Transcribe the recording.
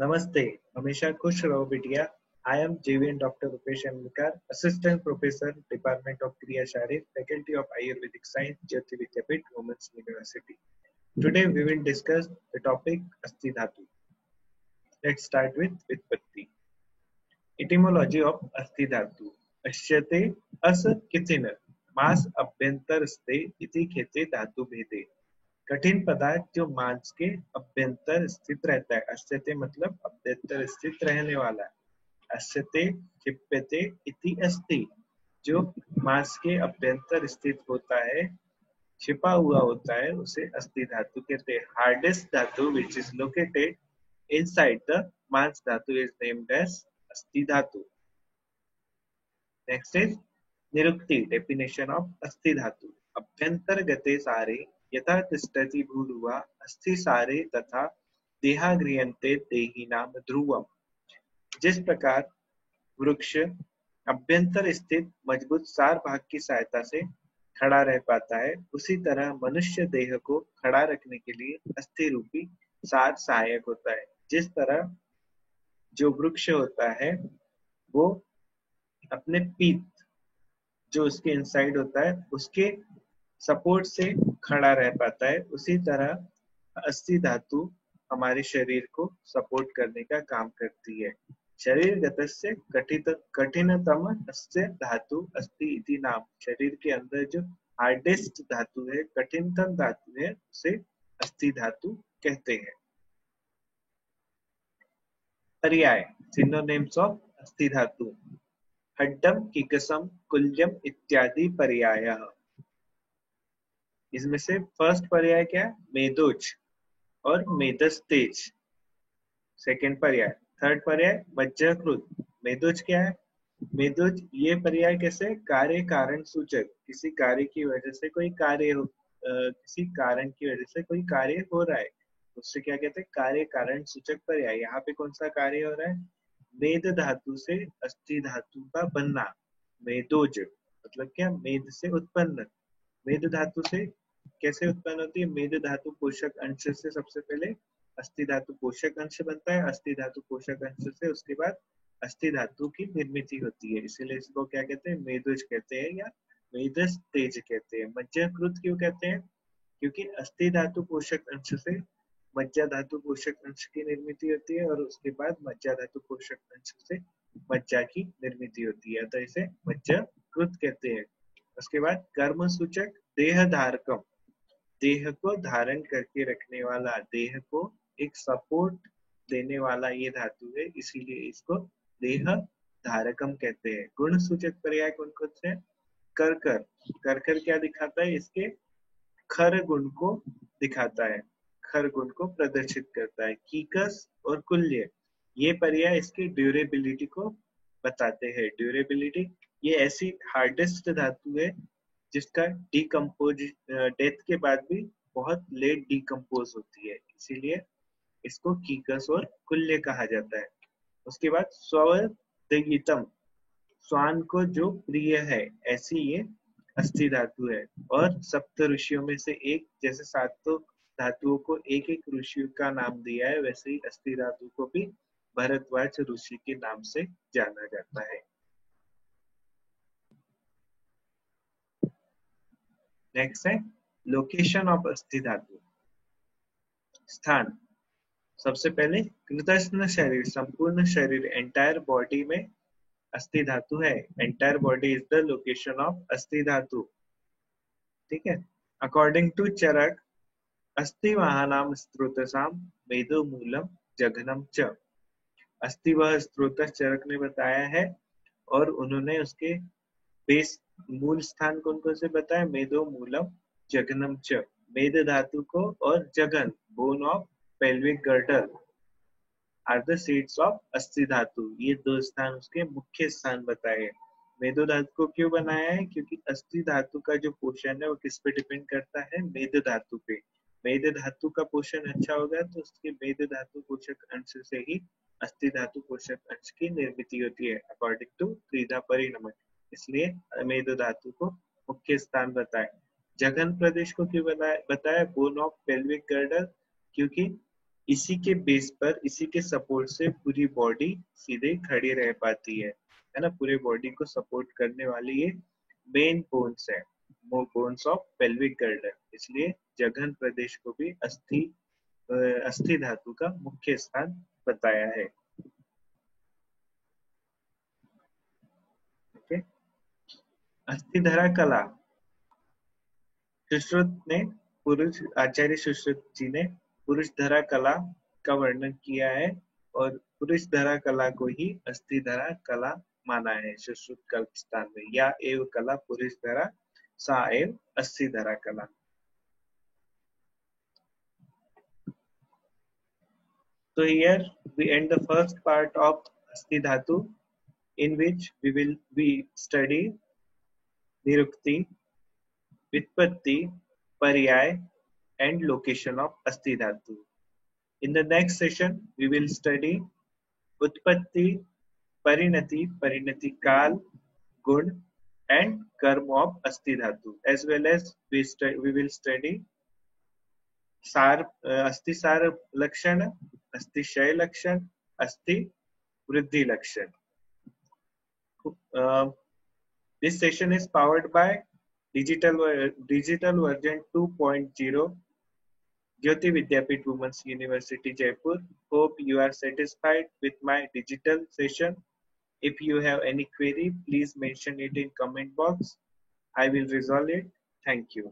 नमस्ते, हमेशा खुश रहो बिटिया। I am JVN Dr. Rupesh Amlikar, Assistant Professor, Department of Kriya Sharir, Faculty of Ayurvedic Science, Jyoti Vidyapith, Women's University. Today we will discuss the topic Asti Dhatu. Let's start with Vitpatti. Etymology of Asti Dhatu. अश्यते अस कितिन मांस अभ्यंतरस्ते इति खेते धातु भेदे। कठिन पदार्थ जो मांस के अभ्यंतर स्थित रहता है। अश्यते मतलब अभ्यंतर स्थित रहने वाला। अश्यते क्षिप्यते इति अस्ति जो मांस के अभ्यंतर स्थित होता है, छिपा हुआ होता है, उसे अस्थि धातु कहते हैं। हार्डेस्ट धातु which is located inside the मांस धातु इज नेम्ड एज अस्थि धातु। नेक्स्ट इज निरुक्ति, डेफिनेशन ऑफ अस्थि धातु। अभ्यंतर गते सारे यथा तिष्ठति भूरुवा अस्थि सारे तथा देहाग्रियन्ते देहिनाम ध्रुवम। जिस प्रकार वृक्ष अभ्यंतर स्थित मजबूत सार भाग की सहायता से खड़ा रह पाता है, उसी तरह मनुष्य देह को खड़ा रखने के लिए अस्थि रूपी सार सहायक होता है। जिस तरह जो वृक्ष होता है वो अपने पीठ जो उसके इनसाइड होता है उसके सपोर्ट से खड़ा रह पाता है, उसी तरह अस्थि धातु हमारे शरीर को सपोर्ट करने का काम करती है। शरीर गतस्य कठिनतम अस्य धातु अस्थि इति नाम। शरीर के अंदर जो हार्डेस्ट धातु है, कठिनतम धातु है, उसे अस्थि धातु कहते हैं। पर्याय, सिनोनिम्स ऑफ अस्थि धातु। हड्डम, किकसम, कुल्यम इत्यादि पर्यायः। इसमें से फर्स्ट पर्याय क्या है? मेदोज और मेदस्तेज। सेकंड पर्याय। थर्ड पर्याय मज्जाकृत। मेदोज क्या है? मेदोज ये पर्याय कैसे? कार्य कारण सूचक। किसी कार्य की वजह से कोई कार्य किसी कारण की वजह से कोई कार्य हो रहा है, उससे क्या कहते हैं? कार्य कारण सूचक पर्याय। यहाँ पे कौन सा कार्य हो रहा है? मेद धातु से अस्थि धातु का बनना। मेदोज मतलब क्या? मेद से उत्पन्न। मेद धातु से कैसे उत्पन्न होती है? मेद धातु पोषक अंश से सबसे पहले अस्थि धातु पोषक अंश बनता है। अस्थि धातु पोषक अंश से उसके बाद अस्थि धातु की निर्मित होती है, इसीलिए इसको क्या कहते हैं? मेदोज कहते हैं या मेदस तेज कहते हैं। मज्जाकृत क्यों कहते हैं? क्योंकि अस्थि धातु पोषक अंश से मज्जा धातु पोषक अंश की निर्मित होती है और उसके बाद मज्जा धातु पोषक अंश से मज्जा की निर्मित होती है, तो इसे मज्जाकृत कहते हैं। उसके बाद कर्म सूचक देह धारकम। देह को धारण करके रखने वाला, देह को एक सपोर्ट देने वाला ये धातु है, इसीलिए इसको देह धारकम कहते हैं। गुण सूचक पर्याय कौन कौन से? करकर। करकर क्या दिखाता है? इसके खर गुण को दिखाता है, खर गुण को प्रदर्शित करता है। कीकस और कुल्य ये पर्याय इसकी ड्यूरेबिलिटी को बताते हैं। ड्यूरेबिलिटी ये ऐसी हार्डेस्ट धातु है जिसका डिकम्पोज डेथ के बाद भी बहुत लेट डिकम्पोज होती है, इसीलिए इसको कीकस और कुल्य कहा जाता है। उसके बाद स्वदयितम, स्वान को जो प्रिय है, ऐसी ये अस्थि धातु है। और सप्त ऋषियों में से एक, जैसे सातों धातुओं को एक एक ऋषि का नाम दिया है, वैसे ही अस्थि धातु को भी भरद्वाज ऋषि के नाम से जाना जाता है। नेक्स्ट है लोकेशन ऑफ अस्थि धातु। स्थान, सबसे पहले कृतस्थ शरीर, संपूर्ण शरीर, एंटायर बॉडी में अस्थि धातु है। Entire body is the location of अस्थि धातु, ठीक है। अकॉर्डिंग टू चरक, अस्थि वाहनाम स्त्रोतसाम मेदो मूलम जघनम च। अस्थि वह स्त्रोत चरक ने बताया है और उन्होंने उसके बेस मूल स्थान कौन कौन से बताया? मेदो मूलम जघनम च। मेद धातु को और जघन, bone of pelvic girdle, are the seats of अस्थि धातु। ये दो स्थान उसके मुख्य स्थान बताए। मेदो धातु को क्यों बनाया है? क्योंकि अस्थि धातु का जो पोषण है वो किस पे डिपेंड करता है? मेद धातु पे। मेद धातु का पोषण अच्छा होगा तो उसके मेद धातु पोषक अंश से ही अस्थि धातु पोषक अंश की निर्मित होती है, अकॉर्डिंग टू त्रिधा परिणमन। इसलिए मेद धातु को मुख्य स्थान बताए। जघन प्रदेश को क्यों बताया? बोन ऑफ पेल्विक गर्डल, क्योंकि इसी के बेस पर, इसी के सपोर्ट से पूरी बॉडी सीधे खड़ी रह पाती है ना। पूरे बॉडी को सपोर्ट करने वाली ये मेन बोन्स है, बोन्स ऑफ पेल्विक गर्डर। इसलिए जघन प्रदेश को भी अस्थि धातु का मुख्य स्थान बताया है। ओके, अस्थिधरा कला, सुश्रुत ने पुरुष आचार्य सुश्रुत जी ने पुरुष धरा कला का वर्णन किया है और पुरुष धरा कला को ही अस्थि धरा कला माना है सुश्रुत कल्पस्थान में। या एव कला पुरुष धरा, सा एव अस्थि धरा कला। So here we end the first part of Asti Dhatu, in which we study Nirukti, Vitpatti, Paryay, and location of Asti Dhatu. In the next session, we will study Utpatti, Parinati, Parinati Kal, Gun, and Karma of Asti Dhatu, as well as we will study अस्थि सार लक्षण, अस्थि क्षय लक्षण, अस्थि वृद्धि लक्षण. This session is powered by digital version 2.0 Jyoti Vidyapeeth Women's University Jaipur. Hope you are satisfied with my digital session. If you have any query, please mention it in comment box. I will resolve it. Thank you.